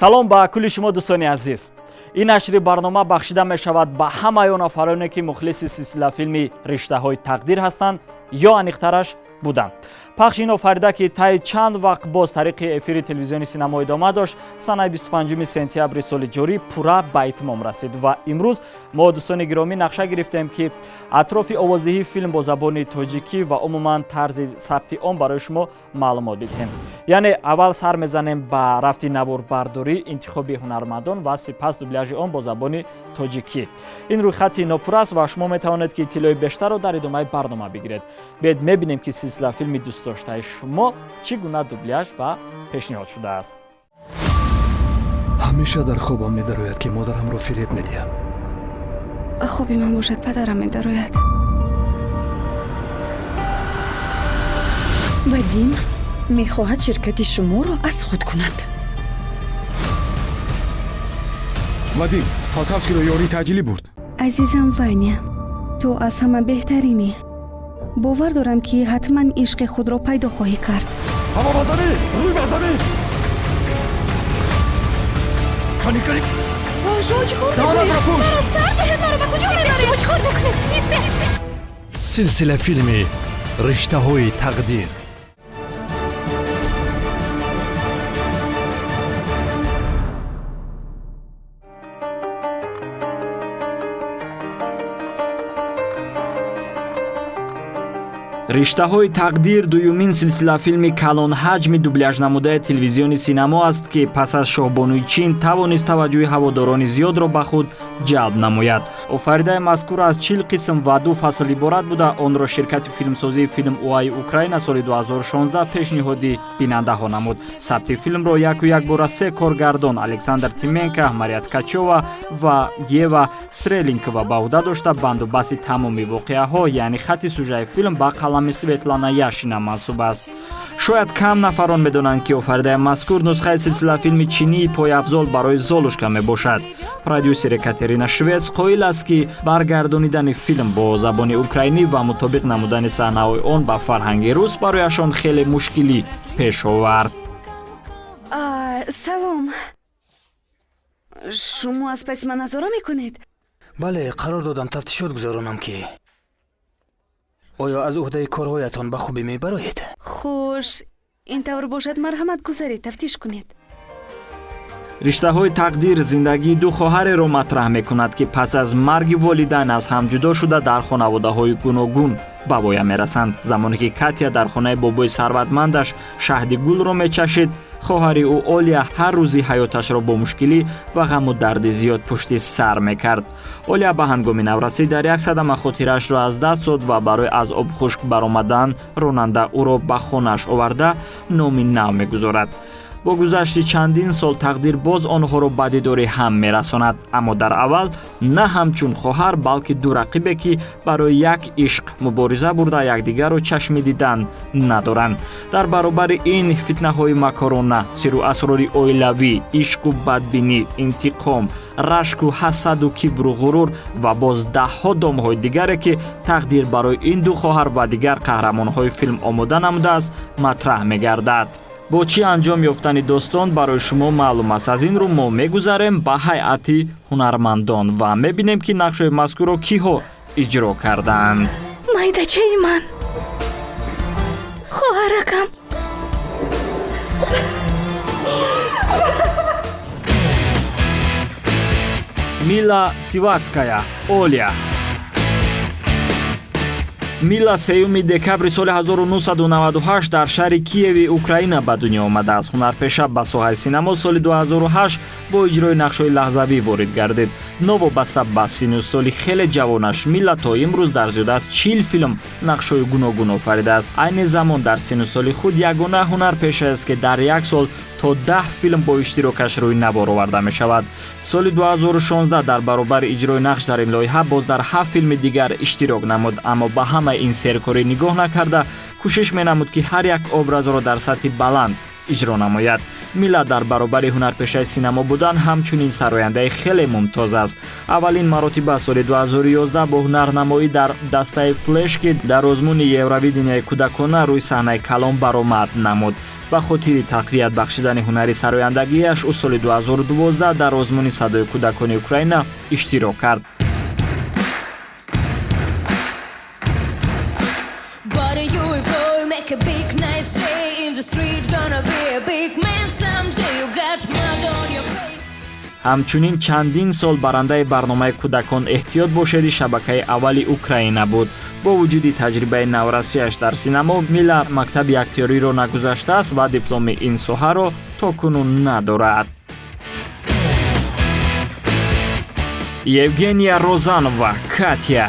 салом ба кулли шумо дӯстони азиз. ин нашри барнома бахшида мешавад ба ҳамаи онафароне ки мухлиси силсила филми Риштаҳои тақдир ҳастанд ё аниқтараш буданд. пахши ин офарида ки таи чанд вақт боз тариқи эфири телевизиони синамо идома дошт, санаи 25 сентябри соли ҷорӣ пурра ба итмом расид ва имрӯз мо дӯстони гиромӣ нақша гирифтем ки атрофи овоздиҳии филм бо забони тоҷикӣ ва умуман тарзи сабти он барои шумо маълумот бидиҳем. яъне аввал сар мезанем ба рафти наворбардорӣ, интихоби ҳунармандон ва сипас дубляжи он бо забони тоҷикӣ. ин рӯйхати нопур аст ва шумо метавонед ки иттилои бештарро дар идомаи барнома бигиред. биед мебинем ки силсила филми дӯстдоштаи шумо чӣ гуна дубляж ва пешниҳод шудааст. ҳамеша дар хобам медарояд ки модарамро фиреб медиҳам. خوبی من باشد پدرم می‌داراید. وادیم می‌خواهد شرکت شما را از خود کند. вадим полтавскиро ёрии таъҷилӣ бурд. عزیزم وانیا تو از همه بهترینی. باور دارم که حتما عشق خود را پیدا خواهی کرد. ҳаво ба замин, рӯй ба замин. кани силсила филми Риштаҳои тақдир. риштаҳои тақдир дуюмин силсила филми калонҳаҷми дубляжнамудаи телевизиони синамо аст ки пас аз Шоҳбонуи Чин тавонист таваҷҷӯҳи ҳаводорони зиёдро ба худ ҷалб намояд. офаридаи мазкур аз 40 қисм ва 2 фасл иборат буда онро ширкати филмсозии филм УАИ Украина соли 2016 пешниҳоди бинандаҳо намуд. сабти филмро яку як бора 3 коргардон Александр Тименко, Мария Ткачёва ва Ева Стрелинкова ба уҳда дошта бандубасти тамоми воқеаҳо, яъне хати сюжаи филм ба қалами Светлана Яшина мансуб аст. шояд кам нафарон медонанд ки офаридаи мазкур нусхаи силсила филми чинии пойафзол барои Золушка мебошад. продюсери Катерина Швец қоил аст ки баргардонидани филм бо забони украинӣ ва мутобиқ намудани саҳнаҳои он ба фарҳанги рус барояшон хеле мушкилӣ пеш овард. سلام شما از پس من نظاره میکنید؟ бале қарор додам тафтишот гузаронам ки оё аз уҳдаи корҳоятон ба хубӣ мебароед. خوش این طور باشد مرحمت گذارید تفتیش کنید. риштаҳои тақдир зиндагии ду хоҳареро матраҳ мекунад ки пас аз марги волидайн аз ҳам ҷудо шуда дар хонаводаҳои гуногун ба воя мерасанд. замоне ки Катя дар хонаи бобои сарватмандаш шаҳди гулро мечашид, хоҳари ӯ Олия ҳар рӯзи ҳаёташро бо мушкилӣ ва ғаму дарди зиёд пушти сар мекард. Олия ба ҳангоми наврасӣ дар як садама хотирашро аз даст дод ва барои аз об хушк баромадан ронанда ӯро ба хонааш оварда номи нав мегузорад. бо гузашти чандин сол тақдир боз онҳоро ба дидори ҳам мерасонад, аммо дар аввал на ҳамчун хоҳар, балки ду рақибе ки барои як ишқ мубориза бурда якдигарро чашми дидан надоранд. дар баробари ин фитнаҳои макорона, сиру асрори оилавӣ, ишқу бадбинӣ, интиқом, рашку ҳасаду кибру ғурур ва боз даҳҳо домҳои дигаре ки тақдир барои ин ду хоҳар ва дигар қаҳрамонҳои филм омода намудааст матраҳ мегардад. бо чӣ анҷом ёфтани достон барои шумо маълум аст. аз ин рӯ мо мегузарем ба ҳайати ҳунармандон ва мебинем ки нақшои мазкурро киҳо иҷро кардаанд. майдачаи ман, хоҳаракам. Мила Сивацкая, Олия. Мила 3 декабри соли 1998 дар шаҳри Киеви, Украина ба дунё омадааст. ҳунарпеша ба соҳаи синамо соли 2008 бо иҷрои нақшҳои лаҳзавӣ ворид гардид. новобаста ба сину соли хеле ҷавонаш, Мила то имрӯз дар зиёда аз 40 филм нақшҳои гуногун офаридааст. айни замон дар сину соли худ ягона ҳунарпешаест ки дар як сол то 10 филм бо иштирокаш рӯи навор оварда мешавад. соли 2016 дар баробари иҷрои нақш дар ин лоиҳа боз дар 7 филми дигар иштирок намуд, аммо ба ҳама ин серкорӣ нигоҳ накарда кӯшиш менамуд ки ҳар як образро дар сатҳи баланд иҷро намояд. Милла дар баробари ҳунарпешаи синемо будан ҳамчунин сарояндаи хеле мумтоз аст. Аввалин маротиба соли 2011 бо ҳунарнамоӣ дар дастаи флеш ки дар озмуни Евровидениyaи кӯдакона рӯи саҳнаи калон баромад намуд. ба хотири тақвият бахшидани ҳунари сарояндагиаш ӯ соли 2012 дар озмуни садои кӯдакони Украина иштирок кард. ҳамчунин чандин сол барандаи барномаи кӯдакон эҳтиёт бошеди шабакаи аввали Украина буд. бо вуҷуди таҷрибаи наврасиаш дар синемо, Милла мактаби актёриро нагузаштааст ва дипломи ин соҳаро то кунун надорад. Евгения Розанова, Катя.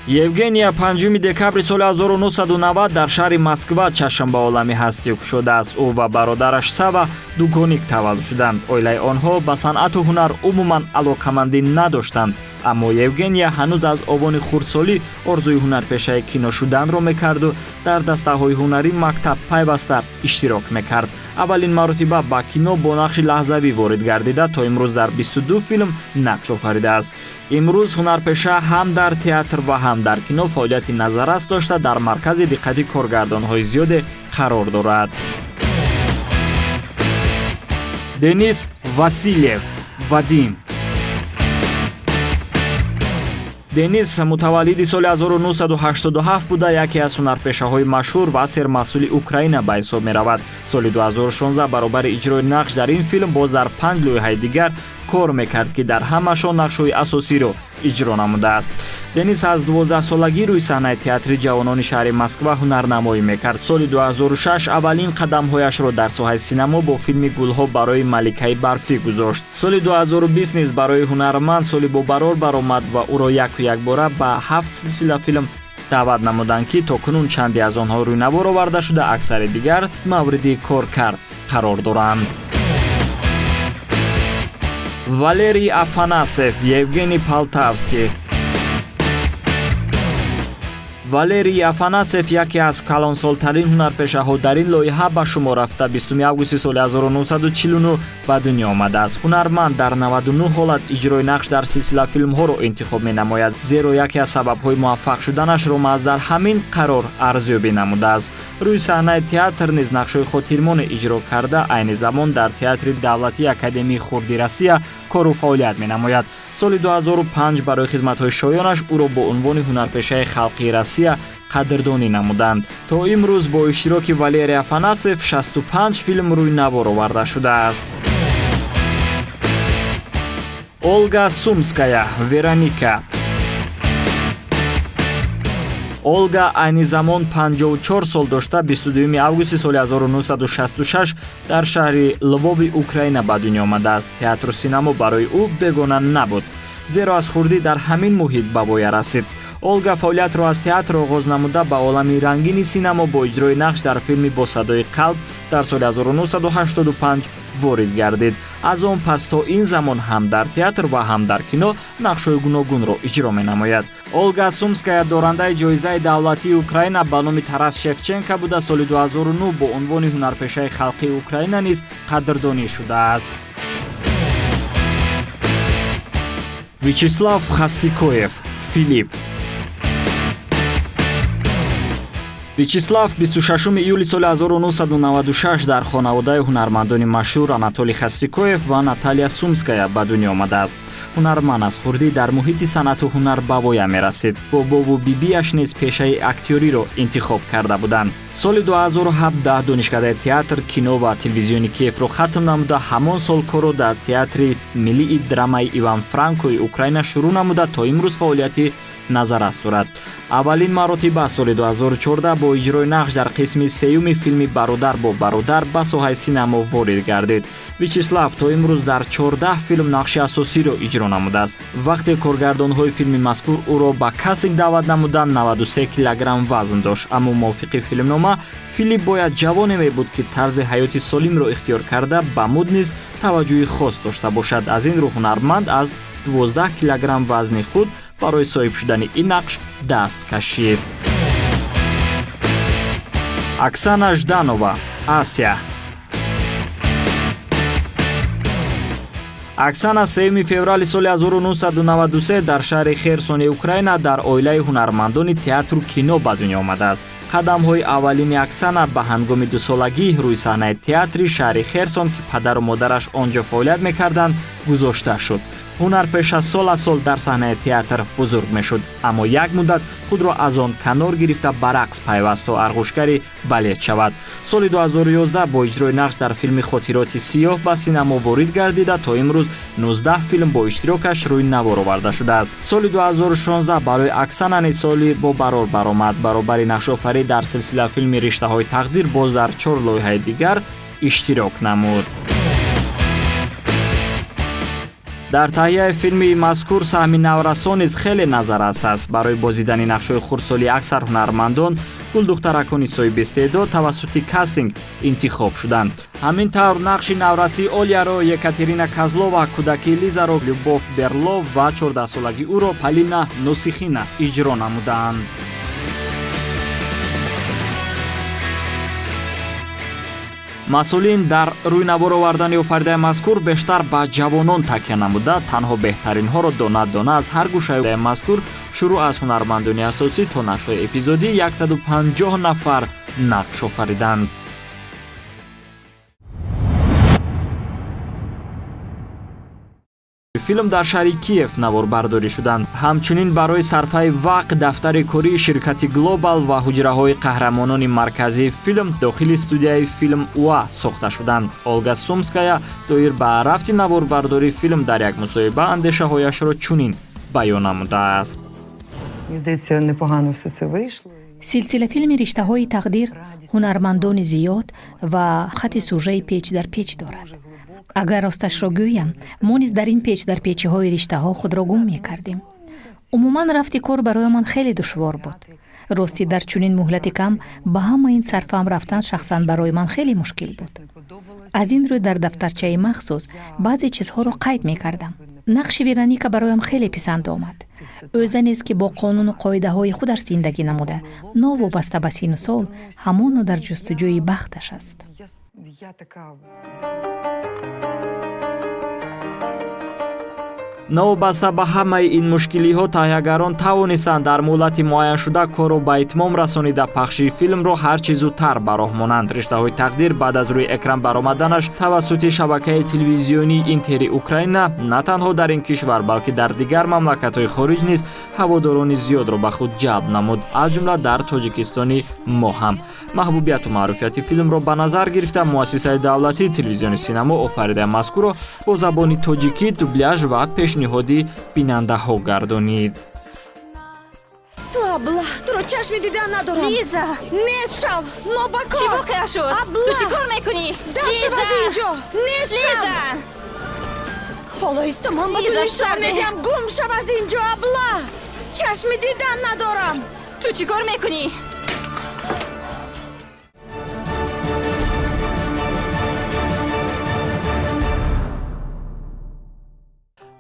Евгения 5 декабри соли 1990 дар шаҳри Москва чашм ба олами ҳастӣ кушодааст. ӯ ва бародараш Сава дугоник таваллуд шуданд. оилаи онҳо ба санъату ҳунар умуман алоқамандӣ надоштанд, аммо Евгения ҳанӯз аз овони хурдсолӣ орзуи ҳунарпешаи кино шуданро мекарду дар дастаҳои ҳунарӣ мактаб пайваста иштирок мекард. аввалин маротиба ба кино бо нақши лаҳзавӣ ворид гардида то имрӯз дар 22 филм нақш офаридааст. имрӯз ҳунарпеша ҳам дар театр ва ҳам дар кино фаъолияти назаррас дошта дар маркази диққати коргардонҳои зиёде қарор дорад. Денис Васильев, Вадим. Денис мутаваллиди соли 1987 буда яке аз ҳунарпешаҳои машҳур ва сермасъули Украина ба ҳисоб меравад. соли 2016 баробари иҷрои нақш дар ин филм боз дар 5 лоиҳаи дигар кор мекард ки дар ҳамашон нақшҳои асосиро иҷро намудааст. Денис аз 12-солагӣ рӯи саҳнаи театри ҷавонони шаҳри Москва ҳунарнамоӣ мекард. соли 2006 аввалин қадамҳояшро дар соҳаи синемо бо филми Гулҳо барои Маликаи барфӣ гузошт. соли 2020 низ барои ҳунарманд соли бобарор баромад ва ӯро якбора ба 7 силсила филм даъват намуданд ки токунун чанде аз онҳо рӯйнавор оварда шуда, аксари дигар мавриди коркард қарор доранд. Валерий Афанасьев, Евгений Полтавский. Валерий Афанасьев яке аз калонсолтарин ҳунарпешаҳо дар ин лоиҳа ба шумор рафта 20 августи соли 1949 ба дунё омадааст. ҳунарманд дар 99 ҳолат иҷрои нақш дар силсила филмҳоро интихоб менамояд, зеро яке аз сабабҳои муваффақ шуданашро маҳз дар ҳамин қарор арзёбӣ намудааст. рӯи саҳнаи театр низ нақшҳои хотирмоне иҷро карда, айни замон дар театри Давлатии академии хурди Россия кору фаъолият менамояд. соли 2005 барои хизматҳои шоёнаш ӯро бо унвони ҳунарпешаи халқии Россия қадрдонӣ намуданд. то имрӯз бо иштироки Валерий Афанасьев 65 филм рӯйнавор оварда шудааст. Олга Сумская, Вероника. Олга айни замон 54 сол дошта 22 августи соли 1966 дар шаҳри Лвови Украина ба дунё омадааст. театру синемо барои ӯ бегона набуд, зеро аз хурдӣ дар ҳамин муҳит ба воя расид. Олга фаъолиятро аз театр оғоз намуда ба олами рангини синемо бо иҷрои нақш дар филми Бо садои қалб дар соли 1985 ворид гардид. аз он пас то ин замон ҳам дар театр ва ҳам дар кино нақшҳои гуногунро иҷро менамояд. Олга Сумская дорандаи ҷоизаи давлатии Украина ба номи Тарас Шевченко буда соли 2009 бо унвони ҳунарпешаи халқии Украина низ қадрдонӣ шудааст. Вячеслав Хастикоев, Филипп. Вячеслав 26 июли соли 1996 дар хонаводаи ҳунармандони машҳур Анатолий Хастикоев ва Наталья Сумская ба дунё омадааст. ҳунарманд аз хурдӣ дар муҳити санъату ҳунар ба воя мерасид. бобову бибияш низ пешаи актёриро интихоб карда буданд. соли 2017 донишкадаи театр, кино ва телевизиони Киевро хатм намуда, ҳамон сол корро дар театри миллии драмаи Иван Франкои Украина шурӯъ намуда, то имрӯз фаъолияти назаррас дорад. аввалин маротиба соли 2014 бо иҷрои нақш дар қисми сеюми филми Бародар бо бародар ба соҳаи синемо ворид гардид. Вячеслав то имрӯз дар 14 филм нақши асосиро иҷро намудааст. вақте коргардонҳои филми мазкур ӯро ба кастинг даъват намуданд, 93 килограмм вазн дошт, аммо мувофиқи филмнома Филипп бояд ҷавоне мебуд ки тарзи ҳаёти солимро ихтиёр карда ба муд низ таваҷҷӯҳи хос дошта бошад. аз ин рӯ ҳунарманд аз 12 килограмм вазни худ барои соҳиб шудани ин нақш даст кашид. Оксана Жданова, Асия. Оксана 3 феврали соли 1993 дар шаҳри Херсони Украина дар оилаи ҳунармандони театру кино ба дунё омадааст. қадамҳои аввалини Оксана ба ҳангоми дусолагӣ рӯи саҳнаи театри шаҳри Херсон, ки падару модараш он ҷо фаъолият мекарданд, гузошта шуд. ҳунар пеш аз сол дар саҳнаи театр бузург мешуд, аммо як муддат худро аз он канор гирифта ба рақс пайваст то арғушгари балет шавад. соли 2011 бо иҷрои нақш дар филми Хотироти сиёҳ ба синамо ворид гардида то имрӯз 19 филм бо иштирокаш рӯи навор оварда шудааст. соли 2016 барои Оксана нисоли бо барор баромад. баробари нақшофарӣ дар силсила филми Риштаҳои тақдир боз дар 4 лоиҳаи дигар иштирок намуд. дар таҳияи филми мазкур саҳми наврасон низ хеле назаррас аст. барои бозидани нақшҳои хурдсоли аксар ҳунармандон гулдухтаракони соҳиби истеъдод тавассути кастинг интихоб шуданд. ҳамин тавр нақши наврасии Олияро Екатерина Козлова, кӯдакии Лизаро Любов Берлов ва 14-солаги ӯро Полина Носихина иҷро намуданд. масъулин дар рӯи навор овардани офаридаи мазкур бештар ба ҷавонон такя намуда, танҳо беҳтаринҳоро дона-дона аз ҳар гӯшаи мазкур шурӯъ аз ҳунармандони асосӣ то нақшҳои эпизодӣ 150 нафар нақш офариданд. филм дар шаҳри Киев наворбардорӣ шуданд. ҳамчунин барои сарфаи вақт дафтари кории ширкати Глобал ва ҳуҷраҳои қаҳрамонони марказии филм дохили студияи филм УА сохта шуданд. Олга Сумская доир ба рафти наворбардории филм дар як мусоҳиба андешаҳояшро чунин баён намудааст. Мені здається, непогано все це вийшло. силсилафилми Риштаҳои тақдир ҳунармандони зиёд ва хати сюжеи печ дар печ дорад. агар росташро гӯям, мо низ дар ин печдарпечиҳои риштаҳо худро гум мекардем. умуман рафти кор бароямон хеле душвор буд. рости дар чунин муҳлати кам ба ҳама ин сарфам рафтан шахсан барои ман хеле мушкил буд. аз ин рӯ дар дафтарчаи махсус баъзе чизҳоро қайд мекардам. нақши Вероника бароям хеле писанд омад. ӯ занест ки бо қонуну қоидаҳои худаш зиндагӣ намуда, новобаста ба сину сол, ҳамоно дар ҷустуҷӯи бахташ аст. новобаста ба ҳамаи ин мушкилиҳо таҳиягарон тавонистанд дар муҳлати муайяншуда корро ба итмом расонида пахши филмро ҳарчи зудтар ба роҳ монанд. Риштаҳои тақдир баъд аз рӯи экран баромаданаш тавассути шабакаи телевизионии Интери Украина на танҳо дар ин кишвар, балки дар дигар мамлакатҳои хориҷ низ ҳаводорони зиёдро ба худ ҷалб намуд, аз ҷумла дар Тоҷикистони мо ҳам. маҳбубияту маъруфияти филмро ба назар гирифта муассисаи давлатии телевизиони синамо офаридаи мазкурро бо забони тоҷикӣ дубляж ва пешниҳоди бинандаҳо гардонид. ту абла, туро чашми дидан надорам. Лиза! Нест шав, нобакор. Чӣ воқеа шуд? Абла! Ту чӣ кор мекунӣ? Давшав аз инҷо. Нест шав. Лиза! ҳоло истамон ба ту Лиза, нишон шарме. медиҳам. Гум шав аз инҷо, абла. чашми дидан надорам. Ту чӣ кор мекунӣ?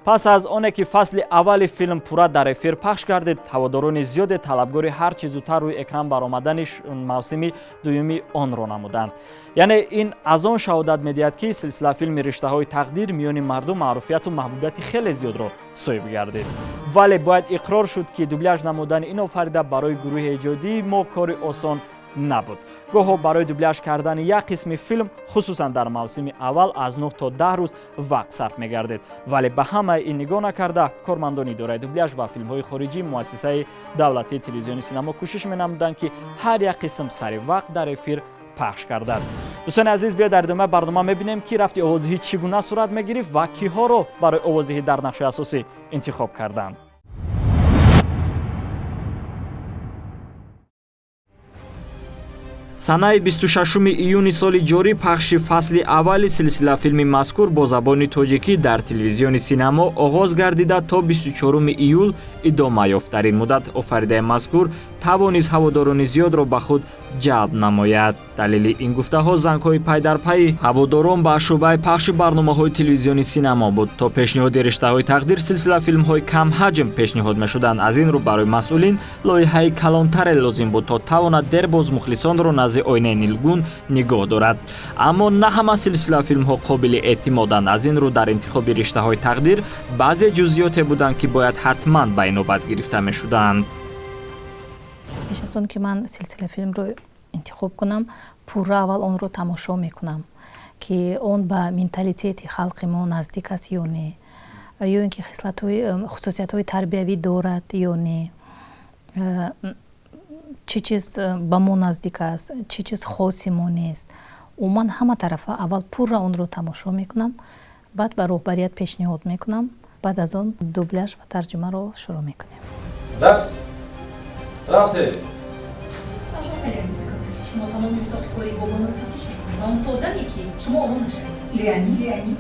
пас аз оне ки фасли аввали филм пурра дар эфир пахш гардид, ҳаводорони зиёде талабгори ҳарчи зудтар рӯи экран баромадани мавсими дуюми онро намуданд. яъне ин аз он шаҳодат медиҳад ки силсила филми Риштаҳои тақдир миёни мардум маъруфияту маҳбубияти хеле зиёдро соҳиб гардид. вале бояд иқрор шуд ки дубляж намудани ин офарида барои гурӯҳи эҷодии мо кори осон набуд. гоҳо барои дубляж кардани як қисми филм, хусусан дар мавсими аввал, аз 9 то 10 рӯз вақт сарф мегардид. вале ба ҳамаи ин нигоҳ накарда, кормандони идораи дубляж ва филмҳои хориҷӣ муассисаи давлатии телевизиони синамо кӯшиш менамуданд ки ҳар як қисм сари вақт дар эфир пахш гардад. дӯстони азиз, биёед дар идома барнома мебинем ки рафти овозиҳӣ чӣ гуна сурат мегирифт ва киҳоро барои овозиҳӣ дар нақши асосӣ интихоб карданд. санаи 26 июни соли ҷорӣ пахши фасли аввали силсила филми мазкур бо забони тоҷикӣ дар телевизиони синамо оғоз гардида то 24 июл идома ёфт. дар ин муддат офаридаи мазкур тавонист ҳаводорони зиёдро ба худ ҷалб намояд. далели ин гуфтаҳо зангҳои пай дар пайи ҳаводорон ба шӯъбаи пахши барномаҳои телевизионӣ синемо буд. то пешниҳоди риштаҳои тақдир силсила филмҳои камҳаҷм пешниҳод мешуданд. аз ин рӯ барои масъулин лоиҳаи калонтаре лозим буд то тавонад дербоз мухлисонро назди оинаи нилгун нигоҳ дорад. аммо на ҳама силсила филмҳо қобили эътимоданд. аз ин рӯ дар интихоби риштаҳои тақдир баъзе ҷузъиёте буданд ки бояд ҳатман ба инобат гирифта мешуданд. пеш аз он ки ман силсила филмро интихоб кунам, пурра аввал онро тамошо мекунам ки он ба менталитети халқи мо наздик аст ё не, ё ин ки хусусиятҳои тарбиявӣ дорад ё не, чӣ чиз ба мо наздик аст, чӣ чиз хоси мо нест. умуман ҳама тарафа аввал пурра онро тамошо мекунам, баъд ба роҳбарият пешниҳод мекунам, баъд аз он дубляж ва тарҷумаро шурӯъ мекунем. запись рафте شما تمام کاری بابا رو تفتیش میکنید و اون تو آدمی که شما آروم نشید. لیانی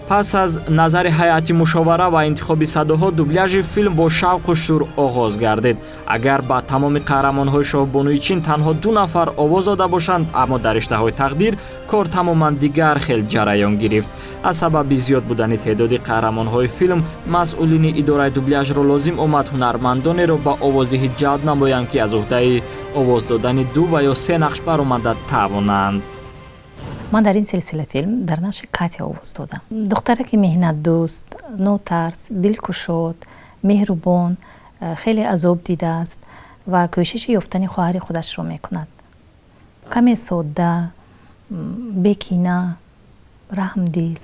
пас аз назари ҳайати мушовара ва интихоби садоҳо дубляжи филм бо шавқу шур оғоз гардид. агар ба тамоми қаҳрамонҳои шоҳбонуи чин танҳо 2 нафар овоз дода бошанд, аммо дар риштаҳои тақдир кор тамоман дигар хел ҷараён гирифт. аз сабаби зиёд будани теъдоди қаҳрамонҳои филм масъулини идораи дубляжро лозим омад ҳунармандонеро ба овоздиҳӣ ҷалб намоянд ки аз уҳдаи овоз додани 2 ва ё 3 нақш баромада тавонанд. ман дар ин силсила филм дар нақши Катя овоз додам. духтараки меҳнатдӯст, нотарс, дилкушод, меҳрубон, хеле азоб дидааст ва кӯшиши ёфтани хоҳари худашро мекунад. каме содда, бекина, раҳмдил.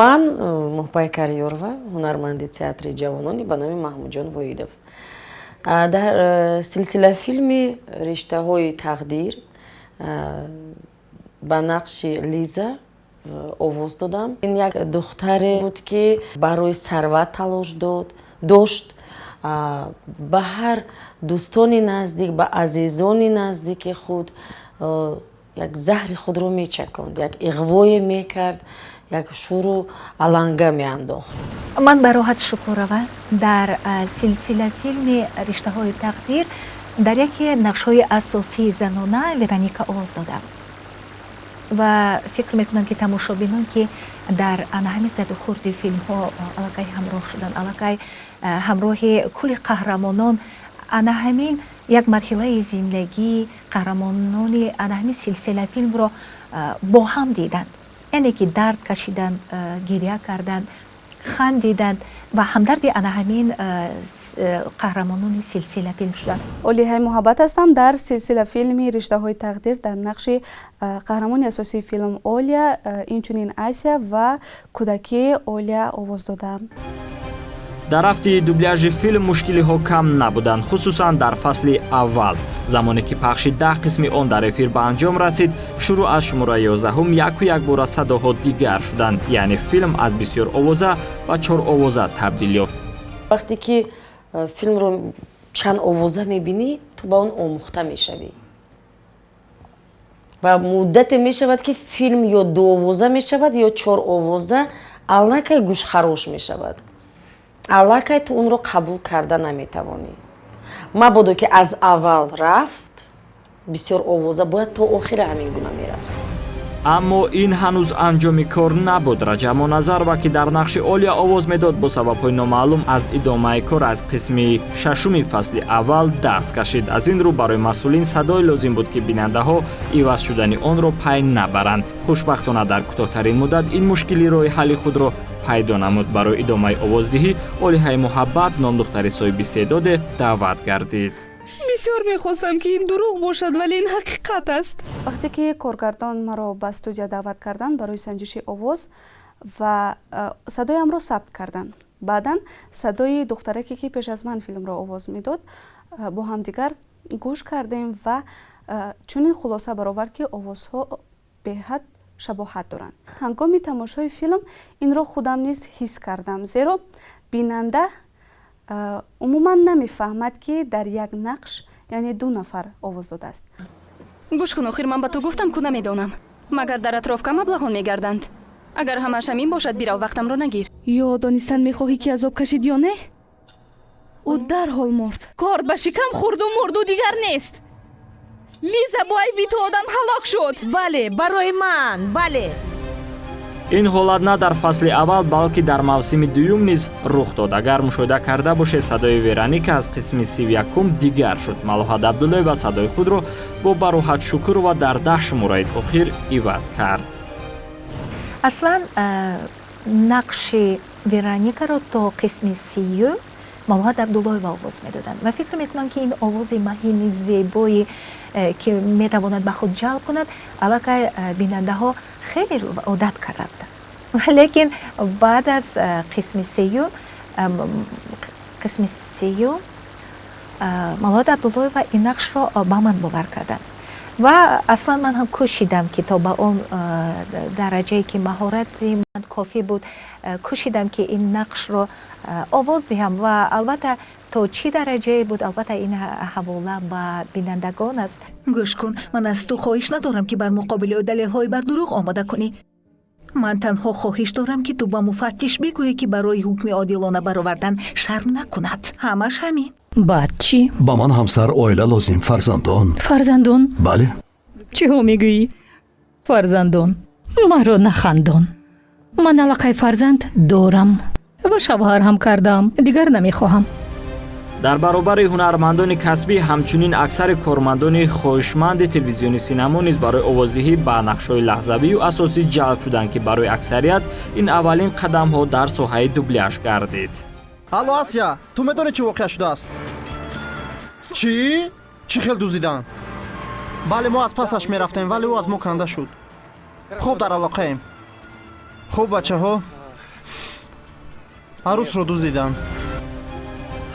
ман моҳбай Кариёрова, ҳунарманди театри ҷавонони ба номи Маҳмудҷон Воидов. дар силсила филми риштаҳои тақдир ба нақши Лиза овоз додам. ин як духтаре буд ки барои сарват талош дошт, ба ҳар дӯстони наздик, ба азизони наздики худ як заҳри худро мечаконд, як иғвое мекард, як шӯру аланга меандохт. ман ба роҳат Шукурова дар силсила филми риштаҳои тақдир дар яке нақшҳои асосии занона Вероника овоз додам ва фикр мекунам ки тамошобинон ки дар ҳамин заду хурди филмҳо аллакай ҳамроҳ шудан, аллакай ҳамроҳи кулли қаҳрамонон ҳамин як марҳилаи зиндагии қаҳрамонони ҳамин силсила филмро бо ҳам диданд, яъне ки дард кашиданд, гирья карданд, хандиданд ва ҳамдарди ҳамин қаҳрамонони силсила филм шуданд. олиҳаи муҳаббат ҳастам. дар силсила филми риштаҳои тақдир дар нақши қаҳрамони асосии филм Олия, инчунин Асия ва кӯдакии Олия овоз додам. дар рафти дубляжи филм мушкилиҳо кам набуданд, хусусан дар фасли аввал. замоне ки пахши 10 қисми он дар эфир ба анҷом расид, шурӯъ аз шумораи 11 яку якбора садоҳо дигар шуданд, яъне филм аз бисёр овоза ба 4 овоза табдил ёфт. вақте ки филмро чанд овоза мебинӣ, ту ба он омӯхта мешавӣ ва муддате мешавад ки филм ё 2 овоза мешавад ё 4 овоза, аллакай гӯшхарош мешавад, аллакай ту онро қабул карда наметавонӣ. мабодо ки аз аввал рафт бисёр овоза, бояд то охири ҳамин гуна мерафт. аммо ин ҳанӯз анҷоми кор набуд. Раҷамо Назарова ки дар нақши Олия овоз медод, бо сабабҳои номаълум аз идомаи кор аз қисми 6 фасли аввал даст кашид. аз ин рӯ барои масъулин садои лозим буд ки бинандаҳо иваз шудани онро пай набаранд. хушбахтона дар кӯтоҳтарин муддат ин мушкили роҳи ҳалли худро пайдо намуд. барои идомаи овоздиҳӣ олиҳаи муҳаббат ном духтари соҳиби истеъдоде даъват гардид. бисёр мехостам ки ин дурӯғ бошад, вале ин ҳақиқат аст. вақте ки коргардон маро ба студия даъват карданд барои санҷиши овоз ва садоямро сабт карданд, баъдан садои духтараке ки пеш аз ман филмро овоз медод бо ҳамдигар гӯш кардем ва чунин хулоса баровард ки овозҳо беҳад шабоҳат доранд. ҳангоми тамошои филм инро худам низ ҳис кардам, зеро бинанда умуман намефаҳмад ки дар як нақш яъне 2 нафар овоз додааст. гӯш кун, охир ман ба ту гуфтам ку намедонам. магар дар атроф кам маблағон мегарданд. агар ҳамаш ҳамин бошад, бирав, вақтамро нагир. ё донистан мехоҳӣ ки азоб кашид ё не? ӯ дарҳол мурд. Корд ба шикам хурду мурду дигар нест. Лиза бо айби ту одам ҳалок шуд. бале, барои ман, бале. ин ҳолат на дар фасли аввал балки дар мавсими дуюм низ рух дод. Агар мушоҳида карда бошед, садои Вероника аз қисми 31 дигар шуд. Малоҳат Абдуллоева садои худро бо Бароҳат Шукурова дар 10 шумораи охир иваз кард. аслан нақши Вероникаро то қисми 30 Малоҳат Абдуллоева овоз медоданд ва фикр мекунам ки ин овози маҳини зебои ки метавонад ба худ ҷалб кунад аллакай бинандаҳо хеле одат карда буданд. Лекин баъд аз қисми 30 Малоҳат Абдуллоева ин нақшро ба ман бовар карданд ва аслан ман ҳам кӯшидам ки то ба он дараҷае ки маҳорати ман кофӣ буд кӯшидам ки ин нақшро овоз диҳам ва албатта то чӣ дараҷае буд албатта ин ҳавола ба бинандагон аст. гӯш кун, ман аз ту хоҳиш надорам ки бар муқобили далелҳои бар дурӯғ омода кунӣ. ман танҳо хоҳиш дорам ки ту ба муфаттиш бигӯӣ ки барои ҳукми одилона баровардан шарм накунад. ҳамаш ҳамин. баъд чӣ? ба ман ҳамсар оила лозим, фарзандон. фарзандон? бале. чиҳо мегӯӣ? фарзандон? маро нахандон. ман аллакай фарзанд дорам ва шавҳар ҳам кардам. дигар намехоҳам. дар баробари ҳунармандони касбӣ ҳамчунин аксари кормандони хоҳишманди телевизиони синемо низ барои овоздиҳӣ ба нақшҳои лаҳзавию асосӣ ҷалб шуданд ки барои аксарият ин аввалин қадамҳо дар соҳаи дубляж гардид. алло Асия, ту медони чӣ воқеа шудааст? чӣ хел дуздидан? бале мо аз пасаш мерафтем вале ӯ аз мо канда шуд. хуб дар алоқаем. хуб бачаҳо, арӯсро дуздидан.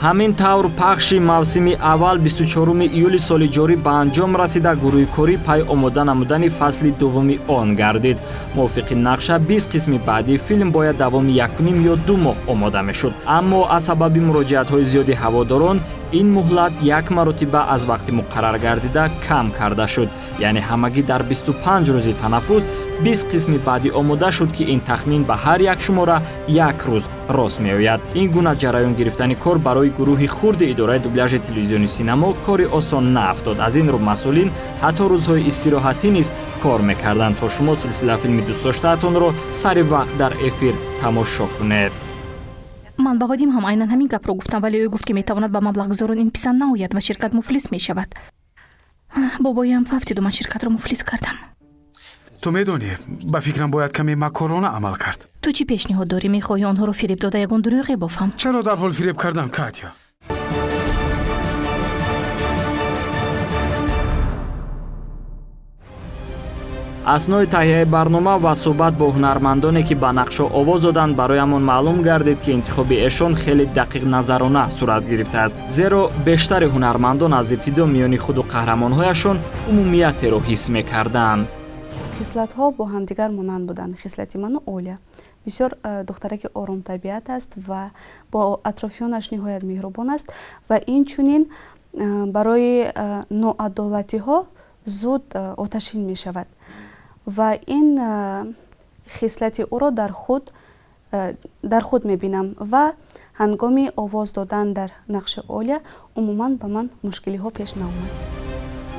ҳамин тавр пахши мавсими аввал 24 июли соли ҷорӣ ба анҷом расида гурӯҳи корӣ пай омода намудани фасли дуввуми он гардид. мувофиқи нақша 20 қисми баъдии филм бояд давоми 1 ё 2 моҳ омода мешуд, аммо аз сабаби муроҷиатҳои зиёди ҳаводорон ин муҳлат як маротиба аз вақти муқаррар гардида кам карда шуд. яъне ҳамагӣ дар 25 рӯзи танаффус 20 қисми баъдӣ омода шуд ки ин тахмин ба ҳар як шумора як рӯз рост меояд. ин гуна ҷараён гирифтани кор барои гурӯҳи хурди идораи дубляжи телевизиони синамо кори осон наафтод. аз ин рӯ масъулин ҳатто рӯзҳои истироҳатӣ низ кор мекарданд то шумо силсила филми дӯстдоштаатонро сари вақт дар эфир тамошо кунед. ман ба Вадим ҳам айнан ҳамин гапро гуфтам, вале ӯ гуфт ки метавонад ба маблағгузорон ин писанд наояд ва ширкат муфлис мешавад. бобоям фавтиду ман ширкатро муфлис кардам. ту медонӣ, ба фикрам бояд каме макорона амал кард. ту чӣ пешниҳод дорӣ? мехоҳӣ онҳоро фиреб дода ягон дурӯғе бофам? чаро дарҳол фиреб кардам, Катя? аснои таҳияи барнома ва суҳбат бо ҳунармандоне ки ба нақшҳо овоз доданд бароямон маълум гардид ки интихоби эшон хеле дақиқназарона сурат гирифтааст, зеро бештари ҳунармандон аз ибтидо миёни худу қаҳрамонҳояшон умумиятеро ҳис мекарданд. хислатҳо бо ҳамдигар монанд буданд. хислати ману Оля бисёр духтараки оромтабиат аст ва бо атрофиёнаш ниҳоят меҳрубон аст ва инчунин барои ноадолатиҳо зуд оташин мешавад ва ин хислати ӯро дар худ мебинам ва ҳангоми овоз додан дар нақши Оля умуман ба ман мушкилиҳо пеш наомад.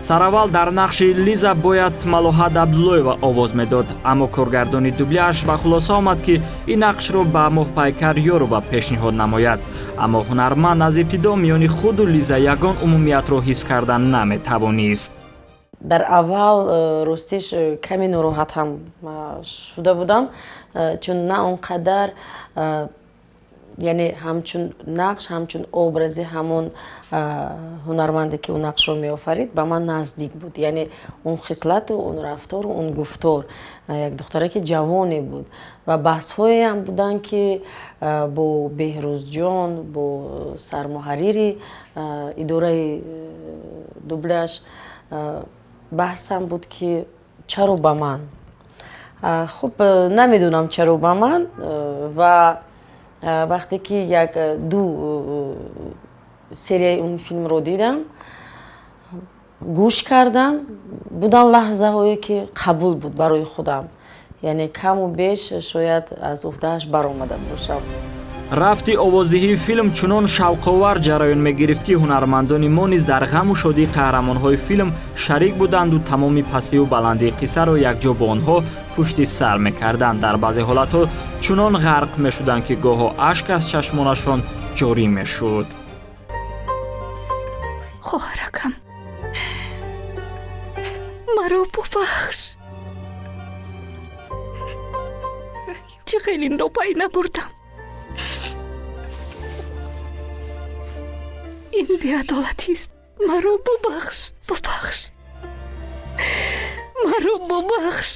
сараввал дар нақши Лиза бояд Малоҳат Абдуллоева овоз медод, аммо коргардони дубляж ба хулоса омад ки ин нақшро ба Моҳпайкар Ёрова пешниҳод намояд. аммо ҳунарманд аз ибтидо миёни худу Лиза ягон умумиятро ҳис кардан наметавонист. дар аввал ростиш каме нороҳат ҳам шуда будам, чун на он қадар яъне ҳамчун нақш ҳамчун образи ҳамон ҳунарманде ки он нақшро меофарид ба ман наздик буд. яъне он хислату он рафтору он гуфтор як духтараки ҷавоне буд ва баҳсҳое ҳам буданд ки бо Беҳрӯзҷон, бо сармуҳаррири идораи дубляж баҳсам буд ки чаро ба ман. хуб намедонам чаро ба ман ва вақте ки як ду серияи он филмро дидам, гӯш кардам, будан лаҳзаҳое ки қабул буд барои худам, яъне каму беш шояд аз уҳдааш баромада бошам. рафти овоздиҳии филм чунон шавқовар ҷараён мегирифт ки ҳунармандони мо низ дар ғаму шодии қаҳрамонҳои филм шарик буданду тамоми пастиву баландии қиссаро якҷо бо онҳо пушти сар мекарданд. дар баъзе ҳолатҳо чунон ғарқ мешуданд ки гоҳо ашк аз чашмонашон ҷорӣ мешуд. хоҳаракам, маро бубахш. чӣ хел инро пай набурдам. ин беадолатист. маро бубахш, бубахш. маро бубахш.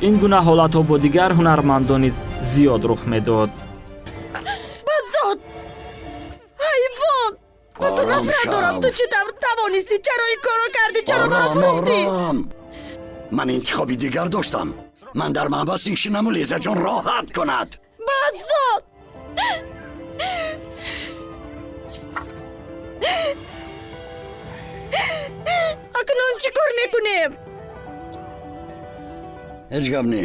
ин гуна ҳолатҳо бо дигар ҳунармандон низ зиёд рух медод. бадзод ҳайвон, ба ту нафрат дорам. ту чӣ тавр тавонисти? чаро ин корро кардӣ? чаро нафурохтӣ? ман интихоби дигар доштам. ман дар манбаст иншинаму лизаҷон роҳат кунад. бадзод акнун чӣ кор мекунем? ҳеҷ гап не.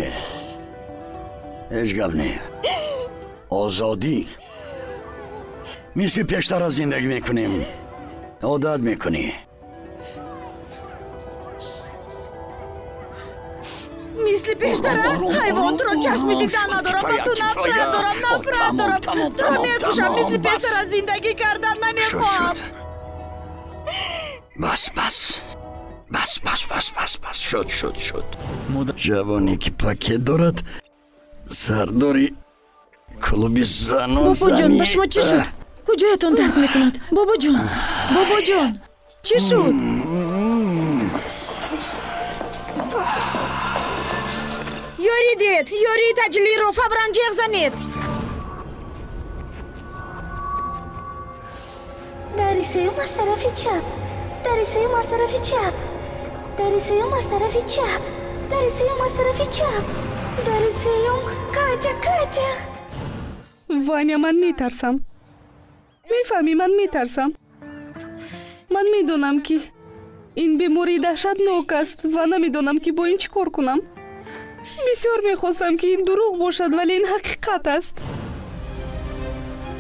ҳеҷ гап не. озодӣ мисли пештара зиндагӣ мекунем. одат мекунӣ. мисли пештара? ҳайвонро чашми дидан надорам. ба ту нафрат дорам, нафрат дорам. туро мекушам. мисли пештара зиндагӣ кардан намехоҳам. бас шуд. ҷавоне ки пакет дорад, сардори клуби зану бобоҷон, ба шумо чӣ шуд? куҷоятон дард мекунад? бобоҷон, чӣ шуд? ёридед, ёрид аҷлиро фавран ҷеғ занед. дари сеюм аз тарафи чап. дари сеюм аз тарафи чап. дари сеюм аз тарафи чап. дари сеюм аз тарафи чап. дари сеюм. катя. ваня, ман метарсам. мефаҳмӣ, ман метарсам. ман медонам ки ин беморӣ даҳшатнок аст ва намедонам ки бо ин чӣ кор кунам. бисёр мехостам ки ин дурӯғ бошад, вале ин ҳақиқат аст.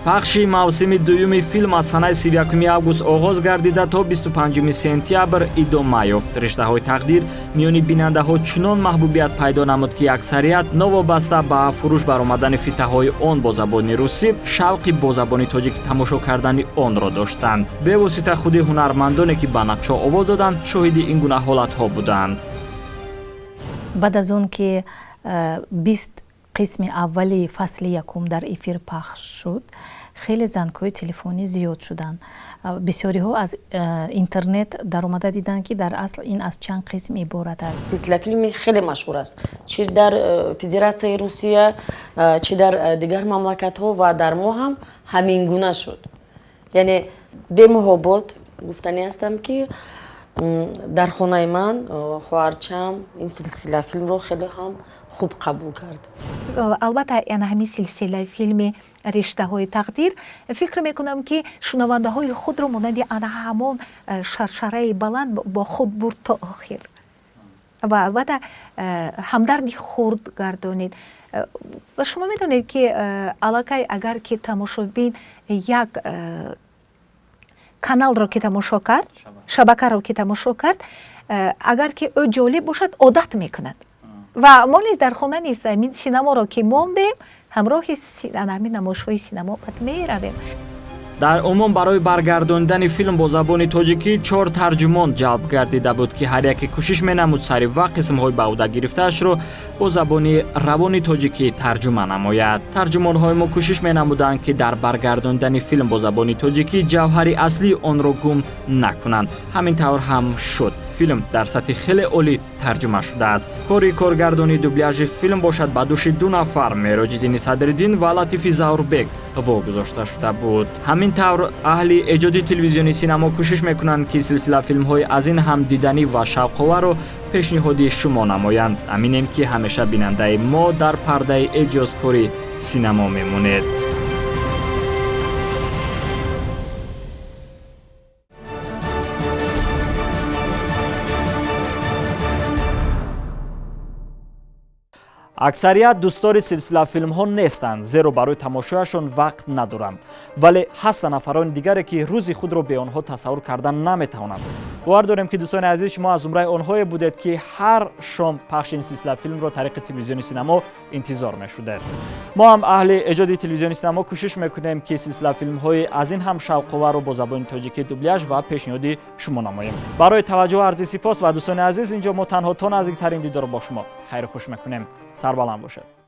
пахши мавсими дуюми филм аз санаи 31 август оғоз гардида то 25 сентябр идома ёфт. риштаҳои тақдир миёни бинандаҳо чунон маҳбубият пайдо намуд ки аксарият новобаста ба фурӯш баромадани фитаҳои он бо забони русӣ шавқи бо забони тоҷикӣ тамошо кардани онро доштанд. бевосита худи ҳунармандоне ки ба нақшҳо овоз доданд шоҳиди ин гуна ҳолатҳо буданд. баъд аз он ки 20 қисми аввали фасли якум дар эфир пахш шуд, хеле зангҳои телефонӣ зиёд шуданд. бисёриҳо аз интернет даромада диданд ки дар асл ин аз чанд қисм иборат аст. силсила филми хеле машҳур аст, чӣ дар федератсияи русия, чӣ дар дигар мамлакатҳо ва дар мо ҳам ҳамин гуна шуд. яъне бемуҳобот гуфтанӣ ҳастам ки дар хонаи ман хоҳарчам ин силсила филмро хеле ҳам хуб қабул кард. албатта яна ҳамин силсилаи филми риштаҳои тақдир фикр мекунам ки шунавандаҳои худро монанди ана ҳамон шаршараи баланд бо худ бурд то охир ва албатта ҳамдарди хурд гардонид. ва шумо медонед ки аллакай агар ки тамошобин як каналро ки тамошо кард, шабакаро ки тамошо кард, агар ки ӯ ҷолиб бошад одат мекунад. ва мо низ дар хона низ ҳамин синаморо ки мондем, ҳамроҳи ҳамин намоишҳои синамо бад меравем. дар умум барои баргардондани филм бо забони тоҷикӣ 4 тарҷумон ҷалб гардида буд ки ҳар яке кӯшиш менамуд сари ва қисмҳои ба ӯҳда гирифтаашро бо забони равони тоҷикӣ тарҷума намояд. тарҷумонҳои мо кӯшиш менамуданд ки дар баргардондани филм бо забони тоҷикӣ ҷавҳари аслии онро гум накунанд. ҳамин тавр ҳам шуд. филм дар сатҳи хеле олӣ тарҷума шудааст. кори коргардони дубляжи филм бошад ба дӯши ду нафар Мероҷиддини Садриддин ва Латифи Заврбек вогузошта шуда буд. ҳамин тавр аҳли эҷоди телевизиони синамо кӯшиш мекунанд ки силсила филмҳои аз ин ҳам диданӣ ва шавқоварро пешниҳоди шумо намоянд. аминем ки ҳамеша бинандаи мо дар пардаи эҷозкори синамо мемонед. аксарият дӯстдори силсила филмҳо нестанд, зеро барои тамошояшон вақт надоранд. вале ҳастанд нафарони дигаре ки рӯзи худро бе онҳо тасаввур кардан наметавонанд. бовар дорем ки дӯстони азиз, шумо аз умраи онҳое будед ки ҳар шом пахши ин силсила филмро тариқи телевизиони синамо интизор мешудед. мо ҳам аҳли эҷоди телевизиони синамо кӯшиш мекунем ки силсила филмҳои аз ин ҳам шавқоварро бо забони тоҷикӣ дубляж ва пешниҳоди шумо намоем. барои таваҷҷӯҳ арзи сипос ва дӯстони азиз, инҷо мо танҳо то наздиктарин дидор бо шумо хайру хуш мекунем. سربلند باشد.